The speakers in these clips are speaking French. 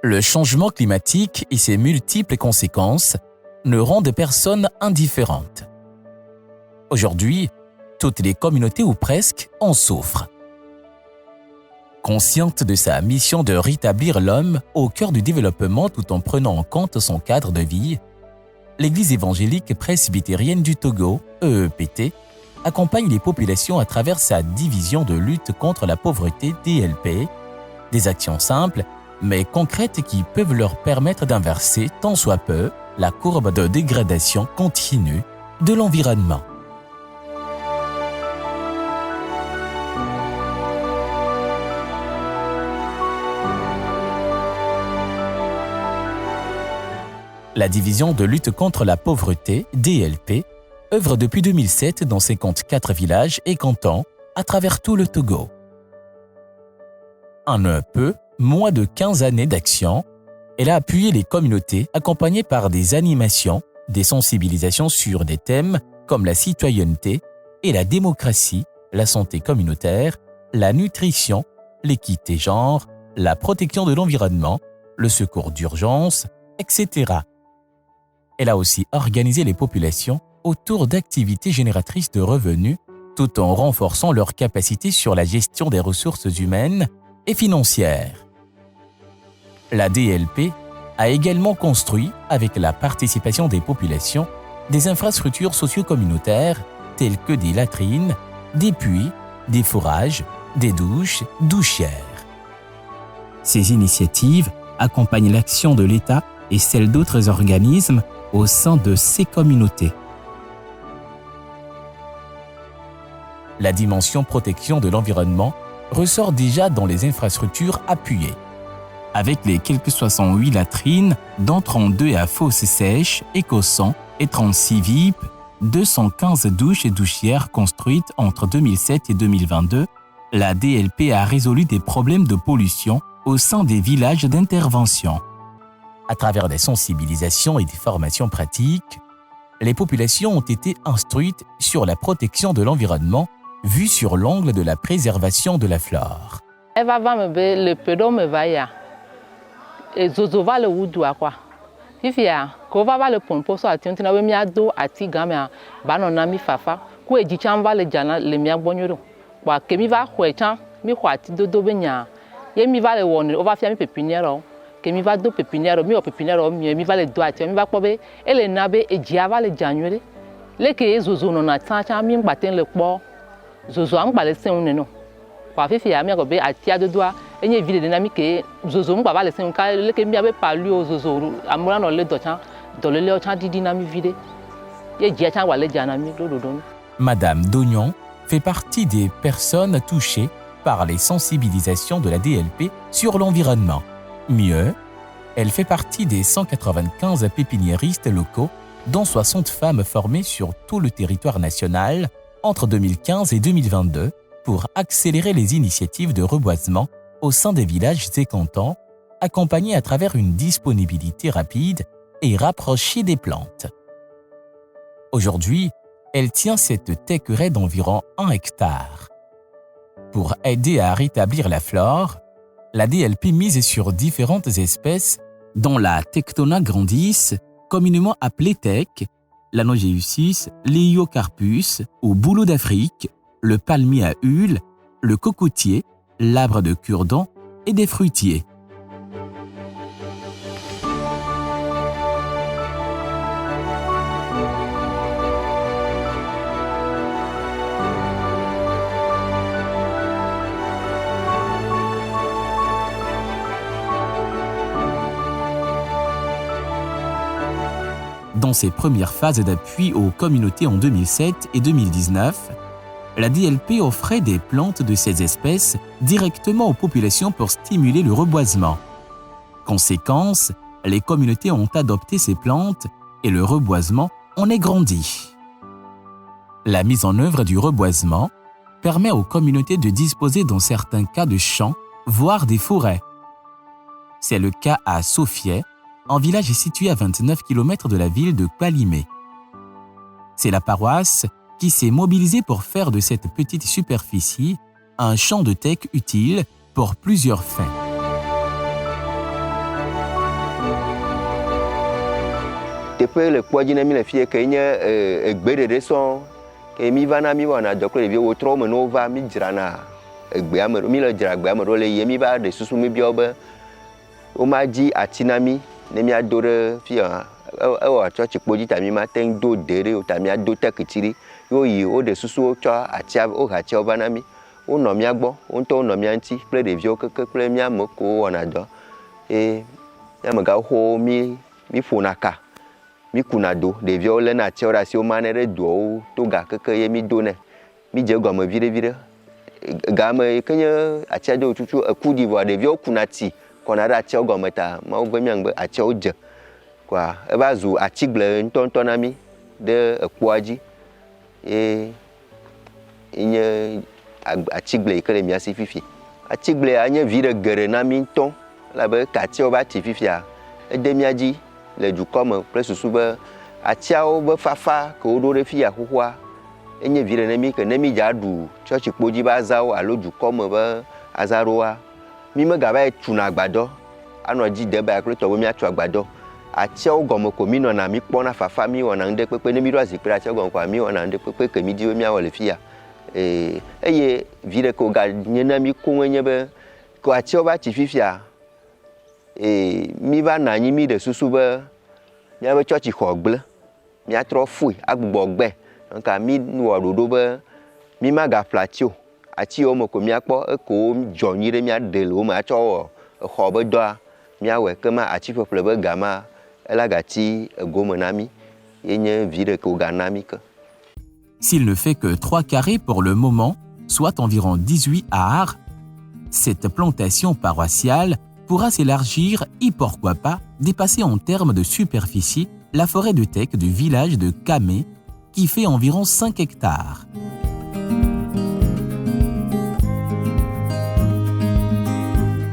Le changement climatique et ses multiples conséquences ne rendent personne indifférente. Aujourd'hui, toutes les communautés ou presque en souffrent. Consciente de sa mission de rétablir l'homme au cœur du développement tout en prenant en compte son cadre de vie, l'Église évangélique presbytérienne du Togo, EEPT, accompagne les populations à travers sa division de lutte contre la pauvreté DLP, des actions simples mais concrètes qui peuvent leur permettre d'inverser tant soit peu la courbe de dégradation continue de l'environnement. La division de lutte contre la pauvreté, DLP, œuvre depuis 2007 dans 54 villages et cantons à travers tout le Togo. En un peu moins de 15 années d'action, elle a appuyé les communautés accompagnées par des animations, des sensibilisations sur des thèmes comme la citoyenneté et la démocratie, la santé communautaire, la nutrition, l'équité genre, la protection de l'environnement, le secours d'urgence, etc. Elle a aussi organisé les populations autour d'activités génératrices de revenus tout en renforçant leur capacité sur la gestion des ressources humaines et financières. La DLP a également construit, avec la participation des populations, des infrastructures socio-communautaires telles que des latrines, des puits, des forages, des douches, douchières. Ces initiatives accompagnent l'action de l'État et celle d'autres organismes au sein de ces communautés. La dimension protection de l'environnement ressort déjà dans les infrastructures appuyées. Avec les quelques 68 latrines, dont 32 à fosse sèche, écossant et 36 VIP, 215 douches et douchières construites entre 2007 et 2022, la DLP a résolu des problèmes de pollution au sein des villages d'intervention. À travers des sensibilisations et des formations pratiques, les populations ont été instruites sur la protection de l'environnement vue sur l'angle de la préservation de la flore. Le pédo me va ya. Et zozo va le woudoua quoi. Fifia, ko va le pompo so ati ontina we mi ado ati gamia banona mi fafa ku ejicha va le jana le mi agbonyoro. Wa ke mi va hwecha mi hwati dodo benya. Ye mi va le woni over fia mi pepiniero. Ke mi va do pepiniero mi o pepiniero mi va le do ati mi va kpobe ele nabe ejia va le januere. Le ke zozo no na tancha mi ngbaten le kpo. Zozo an gbale sen uneno. Kwa fifia mi agobe ati adodoa enye vile dynamique zozo ngba va le sen ka le ke mi abe palu o zozo amura no le dochan do le o chan di dynamique vide. Ye jia chan wa le jana mi dododo. Madame Dognon fait partie des personnes touchées par les sensibilisations de la DLP sur l'environnement. Mieux, elle fait partie des 195 pépiniéristes locaux, dont 60 femmes formées sur tout le territoire national entre 2015 et 2022 pour accélérer les initiatives de reboisement au sein des villages et cantons, accompagnées à travers une disponibilité rapide et rapprochée des plantes. Aujourd'hui, elle tient cette thécuraie d'environ 1 hectare. Pour aider à rétablir la flore, la DLP mise sur différentes espèces dont la Tectona grandis, communément appelée tech, l'Anogeusis, l'Eiocarpus ou bouleau d'Afrique, le palmier à huile, le cocotier, l'arbre de cure-dent et des fruitiers. Dans ses premières phases d'appui aux communautés en 2007 et 2019, la DLP offrait des plantes de ces espèces directement aux populations pour stimuler le reboisement. Conséquence, les communautés ont adopté ces plantes et le reboisement en est grandi. La mise en œuvre du reboisement permet aux communautés de disposer dans certains cas de champs, voire des forêts. C'est le cas à Sofiet, un village situé à 29 km de la ville de Kwalimé. C'est la paroisse qui s'est mobilisée pour faire de cette petite superficie un champ de teck utile pour plusieurs fins. teƒe le kpɔ dzi ne mi le fie ke nye egbeɖeɖe sɔŋ ke mi vana mi wɔna dɔ kple ɖeviwo wotrɔ me ne wova mi dzrana egbea me mi le dzra egbea me ɖo le yie mi va ɖe susu mi bia be womadzi ati na mi ne miado ɖe fia ewɔ tsɔtsi kpo dzi ta mi mate ŋu do de ɖe o ta miado teketi ɖi wo yi wo ɖe susu wotsɔ atia wo ha atiawo va na mi wonɔ mia gbɔ wo ŋutɔ wonɔ mia ŋuti kple ɖeviwo keke kple mia ame kewo wɔna dɔ eye mia megaxowo mi ƒona ka mi kuna do ɖeviwo lé na atiawo ɖe asi womane ɖe doawo to ga keke ye mi do nɛ mi dze gɔme viɖe game yi ke nye atia do tutu eku ɖi vɔa ɖeviwo kuna ti kɔna ɖe atiawo gɔme ta mawo be miaŋgbe atiawo dze kɔa eva zu atsigble ŋutɔŋutɔ na mi ɖe ekpoa dzi ye nye atsigble yi ke le mia si fifi atsigblea nye vi ɖe geɖe na mi ŋutɔ elabe ke atiawo va ti fifia ede mia dzi le dukɔ me kple susu be atiawo be fafa ke woɖo ɖe fia xoxoa enye vi ɖe ne mi ke ne mi dza ɖu tsɔtsi kpo dzi be azawo alo dukɔ me be azaɖoa mi megava yi tuna agbadɔ anɔ dzi de ba kple tɔ be miatu agbadɔ atiawo gɔme ko mi nɔna mi kpɔna fafa mi wɔna ŋɖe kpekpe ne mi ɖo azikpe ɖe atiawo gɔme koa mi wɔna ŋɖe kpekpe ke mi di be miawɔ le fia eye vi ɖeke woganye na mi koŋ nye be ko atiawo va ti fifia mi va nɔ anyi mi ɖe susu be miabe tsɔtsi xɔ gble miatrɔ fui agbugbɔ gbe donc mi wɔ ɖoɖo be mi magaƒle ati o ati yiwo me ko miakpɔ eko dzɔ nyui ɖe miaɖe le wo me atsɔ wɔ exɔ be dɔa miawɔe kema ati ƒeƒle be gama ela gati egome na mi ye nye vi ɖeke wogana mi ke. S'il ne fait que 3 carrés pour le moment, soit environ 18 ares, cette plantation paroissiale pourra s'élargir et pourquoi pas dépasser en termes de superficie la forêt de teck du village de Kamé qui fait environ 5 hectares.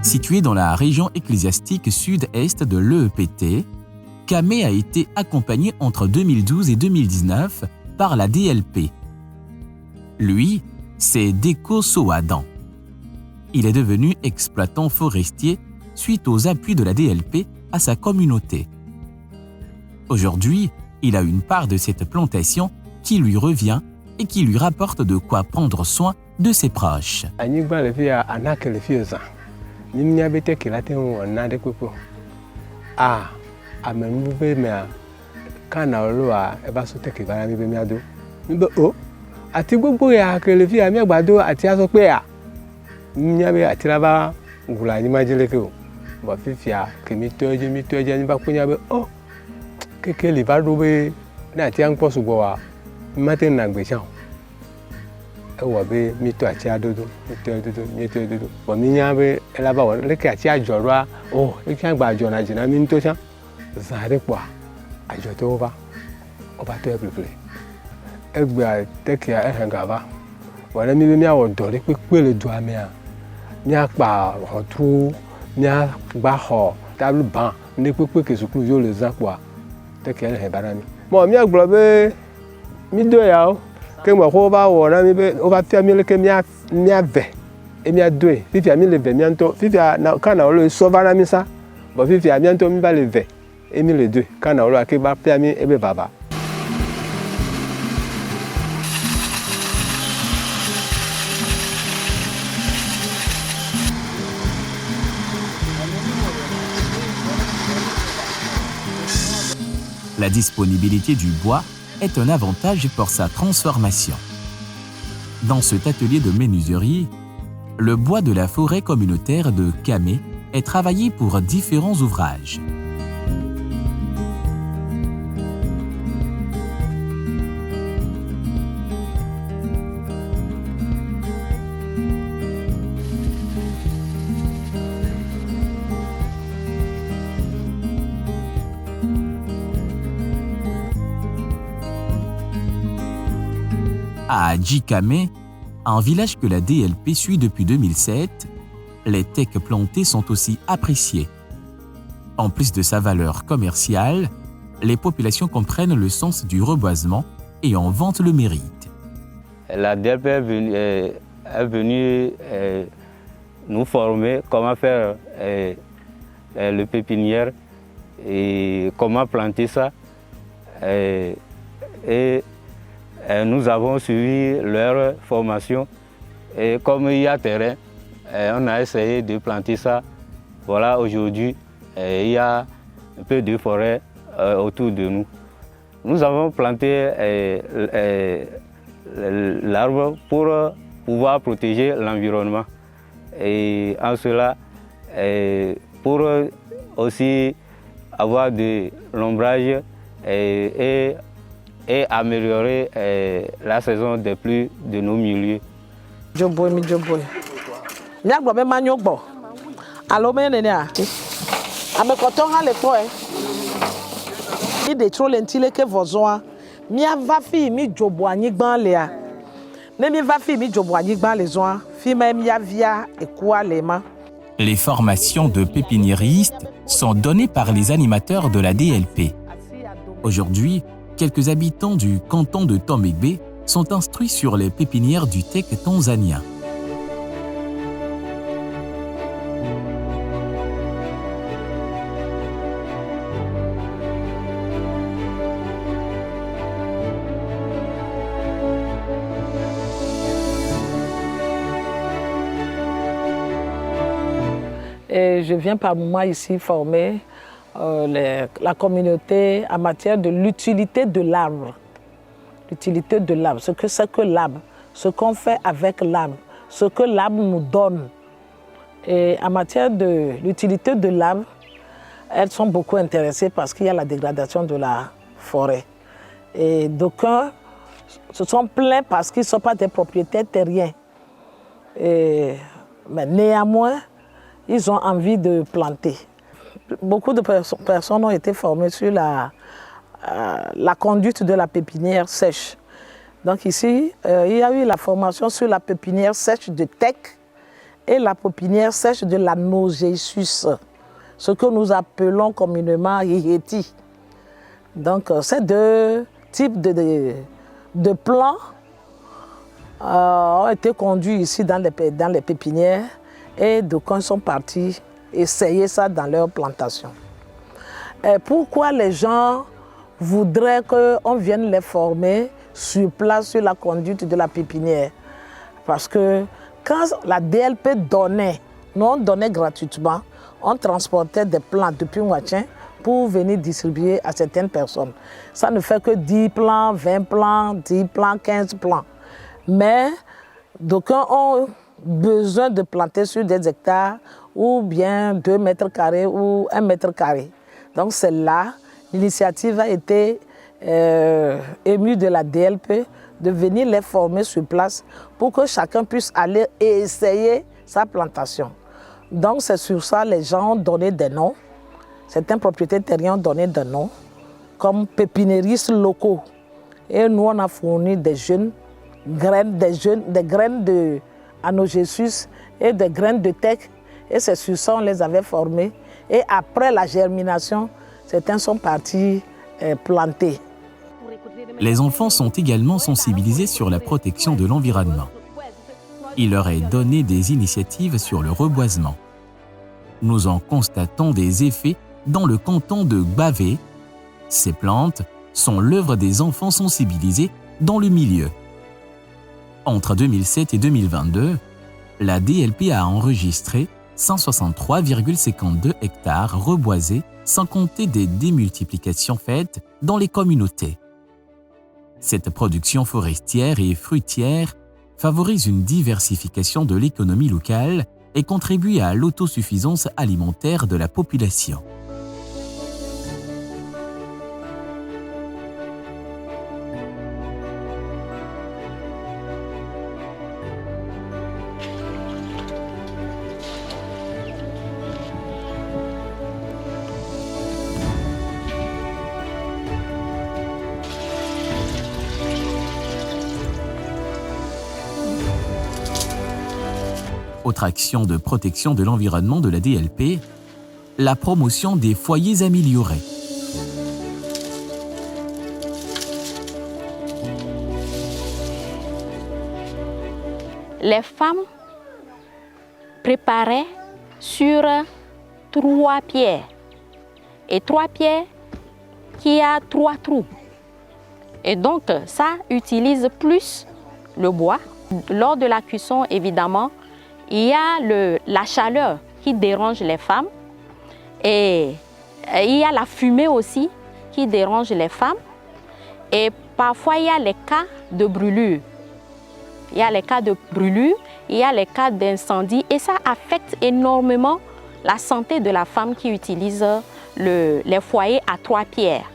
Situé dans la région ecclésiastique sud-est de l'EEPT, Kamé a été accompagné entre 2012 et 2019 par la DLP. Lui, c'est Deko Soadan. Il est devenu exploitant forestier suite aux appuis de la DLP à sa communauté. Aujourd'hui, il a une part de cette plantation qui lui revient et qui lui rapporte de quoi prendre soin de ses proches. Bon, fifia que mi toje ni ba kunya be oh keke li va do be na ti an posu bo wa matin na gbe chan e wo be mi to ati adodo mi to dodo bo mi nya be e la ba wo le ke ati ajoro a oh e kan gba ajo na jina mi to chan za de po ajo to ba o ba to e ple e gba te ke e hanga ba wo le mi be mi awo do le pe le do ame a mi apa o tu mia gba xɔ table ban ne kpekpe ke sukulu yo le zã kpoa te ke le he bana mi mo mia gblɔ be mi do yawo ke mo xɔ va wɔ na mi be o va fia mi le ke mia ve e mia doe fifia mi le ve mia ŋutɔ fifia na kana wo le sɔ va na mi sa bo fifia mia ŋutɔ mi va le ve e mi le doe kana wo le ke va fia mi e be baba. La disponibilité du bois est un avantage pour sa transformation. Dans cet atelier de menuiserie, le bois de la forêt communautaire de Kamé est travaillé pour différents ouvrages. À Djikamé, un village que la DLP suit depuis 2007, les tecs plantés sont aussi appréciés. En plus de sa valeur commerciale, les populations comprennent le sens du reboisement et en vantent le mérite. La DLP est venue nous former comment faire le pépinière et comment planter ça. et nous avons suivi leur formation. Et comme il y a terrain, on a essayé de planter ça. Voilà, aujourd'hui, il y a un peu de forêt autour de nous. Nous avons planté l'arbre pour pouvoir protéger l'environnement. Et en cela, pour aussi avoir de l'ombrage et améliorer la saison des pluies de nos milieux. Joboy mi joboy. Nya gbo be manyo gbo. Alo me ne a. Ame koton ha le ko e. I de tro lentile ke vozoa. Mi ava fi mi jobo anyigban le a. Ne mi va fi mi jobo anyigban le zoa. Fi me mi avia e kwa le ma. Les formations de pépiniéristes sont données par les animateurs de la DLP. Aujourd'hui, quelques habitants du canton de Tomegbe sont instruits sur les pépinières du TEC tanzanien. Et je viens par moment ici former la communauté en matière de l'utilité de l'arbre. L'utilité de l'arbre, ce que c'est que l'arbre, ce qu'on fait avec l'arbre, ce que l'arbre nous donne. Et en matière de l'utilité de l'arbre, elles sont beaucoup intéressées parce qu'il y a la dégradation de la forêt. Et d'aucuns se sont plaints parce qu'ils ne sont pas des propriétaires terriens. Mais néanmoins, ils ont envie de planter. Beaucoup de personnes ont été formées sur la conduite de la pépinière sèche. Donc ici, il y a eu la formation sur la pépinière sèche de TEC et la pépinière sèche de la Nogésus, ce que nous appelons communément Hiheti. Donc ces deux types de plants ont été conduits ici dans les pépinières et d'aucuns sont partis essayer ça dans leur plantation. Et pourquoi les gens voudraient qu'on vienne les former sur place sur la conduite de la pépinière? Parce que quand la DLP donnait, nous on donnait gratuitement, on transportait des plants depuis Ouatchen pour venir distribuer à certaines personnes. Ça ne fait que 10 plants, 20 plants, 10 plants, 15 plants. Mais d'aucuns ont besoin de planter sur des hectares ou bien 2 mètres carrés ou 1 mètre carré. Donc c'est là, l'initiative a été émue de la DLP de venir les former sur place pour que chacun puisse aller et essayer sa plantation. Donc c'est sur ça les gens ont donné des noms. Certains propriétaires terriens ont donné des noms comme pépiniéristes locaux. Et nous on a fourni des graines de Anogésus et des graines de TEC. Et c'est sur ça qu'on les avait formés. Et après la germination, certains sont partis planter. Les enfants sont également sensibilisés sur la protection de l'environnement. Il leur est donné des initiatives sur le reboisement. Nous en constatons des effets dans le canton de Gbavé. Ces plantes sont l'œuvre des enfants sensibilisés dans le milieu. Entre 2007 et 2022, la DLP a enregistré 163,52 hectares reboisés, sans compter des démultiplications faites dans les communautés. Cette production forestière et fruitière favorise une diversification de l'économie locale et contribue à l'autosuffisance alimentaire de la population. Autre action de protection de l'environnement de la DLP, la promotion des foyers améliorés. Les femmes préparaient sur 3 pierres. Et 3 pierres qui a 3 trous. Et donc, ça utilise plus le bois. Lors de la cuisson, évidemment, il y a la chaleur qui dérange les femmes et il y a la fumée aussi qui dérange les femmes. Et parfois, il y a les cas de brûlure. Il y a les cas de brûlure, il y a les cas d'incendie et ça affecte énormément la santé de la femme qui utilise les foyers à 3 pierres.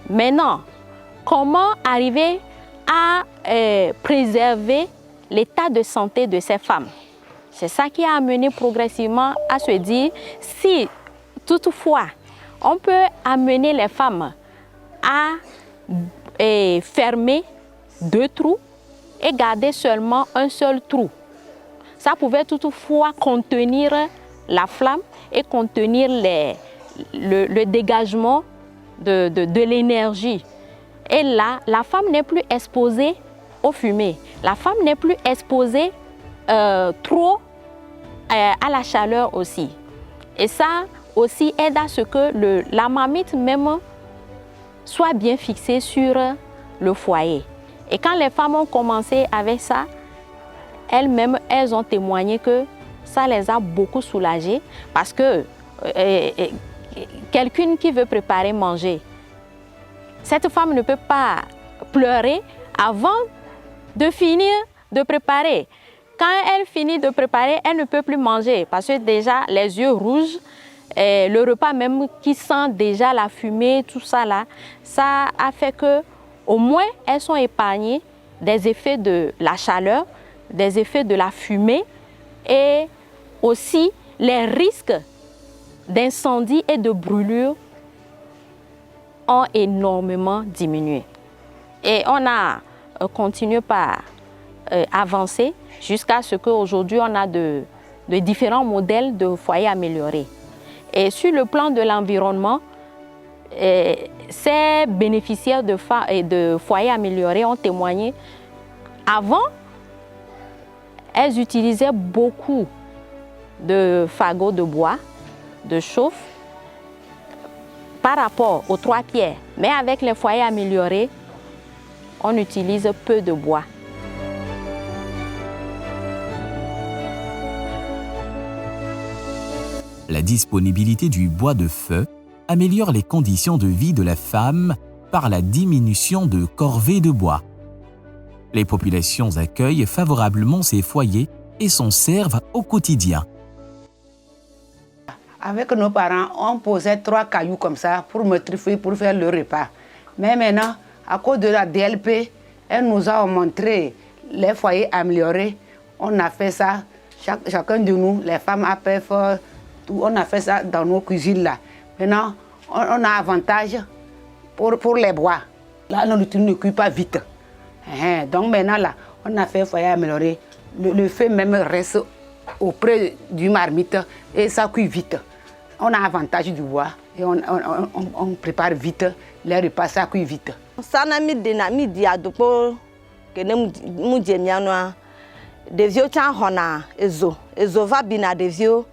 Maintenant, comment arriver à préserver l'état de santé de ces femmes? C'est ça qui a amené progressivement à se dire si toutefois on peut amener les femmes à fermer 2 trous et garder seulement un seul trou. Ça pouvait toutefois contenir la flamme et contenir le dégagement de l'énergie. Et là, la femme n'est plus exposée aux fumées. La femme n'est plus exposée trop à la chaleur aussi. Et ça aussi aide à ce que la marmite même soit bien fixée sur le foyer. Et quand les femmes ont commencé avec ça, elles-mêmes, elles ont témoigné que ça les a beaucoup soulagées parce que quelqu'un qui veut préparer manger, cette femme ne peut pas pleurer avant de finir de préparer. Quand elle finit de préparer, elle ne peut plus manger parce que déjà les yeux rouges, le repas même qui sent déjà la fumée, tout ça là, ça a fait que au moins elles sont épargnées des effets de la chaleur, des effets de la fumée et aussi les risques d'incendie et de brûlure ont énormément diminué. Et on a continué par avancer jusqu'à ce qu'aujourd'hui on a de différents modèles de foyers améliorés. Et sur le plan de l'environnement, ces bénéficiaires de foyers améliorés ont témoigné. Avant, elles utilisaient beaucoup de fagots de bois, de chauffe, par rapport aux 3 pierres. Mais avec les foyers améliorés, on utilise peu de bois. La disponibilité du bois de feu améliore les conditions de vie de la femme par la diminution de corvées de bois. Les populations accueillent favorablement ces foyers et s'en servent au quotidien. Avec nos parents, on posait 3 cailloux comme ça pour me truffer, pour faire le repas. Mais maintenant, à cause de la DLP, elle nous a montré les foyers améliorés. On a fait ça, chacun de nous, les femmes après fait tout, on a fait ça dans nos cuisines là. Maintenant, on a avantage pour les bois. Là, la nourriture ne cuit pas vite. Donc maintenant, là, on a fait foyer amélioré. Le feu même reste auprès du marmite et ça cuit vite. On a avantage du bois et on prépare vite. Les repas, ça cuit vite. Ça n'a mis de la midi à deux pour que nous disions des vieux temps on a ezo va bien des vieux.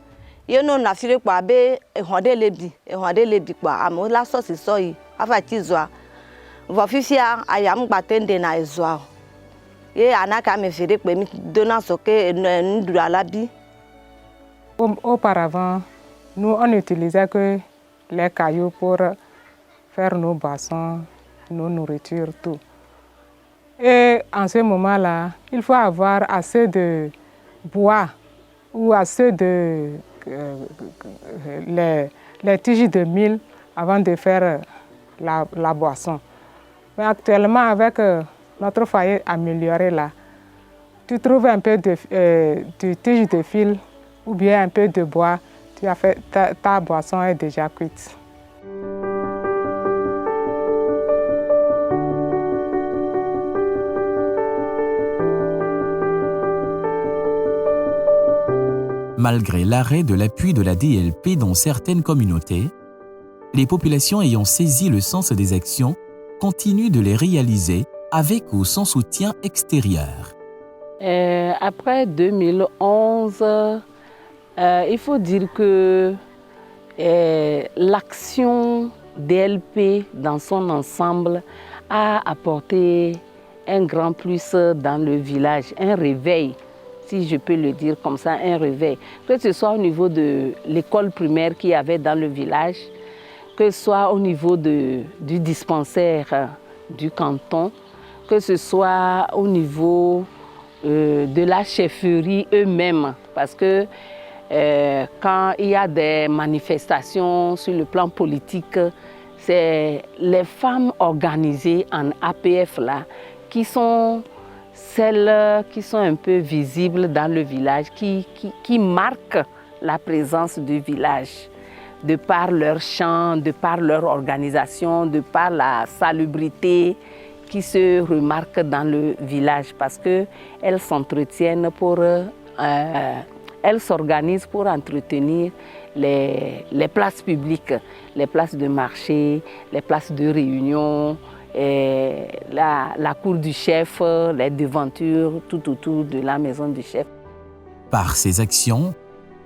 Il y a un affaire quoi be et quoi amo la sauce soy ava tizwa va fifia ayam batende na ezo et anaka me fait que me donnant ce que nous à la bi. Auparavant, nous on utilisait que les cailloux pour faire nos boissons, nos nourritures, tout. Et en ce moment-là, il faut avoir assez de bois ou assez de les tiges de mil avant de faire la boisson. Mais actuellement, avec notre foyer amélioré là, tu trouves un peu de tige de fil ou bien un peu de bois, tu as fait, ta boisson est déjà cuite. Malgré l'arrêt de l'appui de la DLP dans certaines communautés, les populations ayant saisi le sens des actions continuent de les réaliser avec ou sans soutien extérieur. Après 2011, il faut dire que l'action DLP dans son ensemble a apporté un grand plus dans le village, un réveil, si je peux le dire comme ça, un réveil. Que ce soit au niveau de l'école primaire qu'il y avait dans le village, que ce soit au niveau du dispensaire du canton, que ce soit au niveau de la chefferie eux-mêmes, parce que quand il y a des manifestations sur le plan politique, c'est les femmes organisées en APF là, qui sont celles qui sont un peu visibles dans le village, qui marquent la présence du village, de par leur chant, de par leur organisation, de par la salubrité qui se remarque dans le village, parce qu'elles s'entretiennent elles s'organisent pour entretenir les places publiques, les places de marché, les places de réunion, la cour du chef, les devantures, tout autour de la maison du chef. Par ces actions,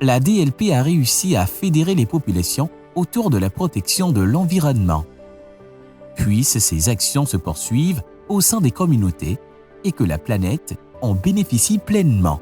la DLP a réussi à fédérer les populations autour de la protection de l'environnement. Puissent ces actions se poursuivent au sein des communautés et que la planète en bénéficie pleinement.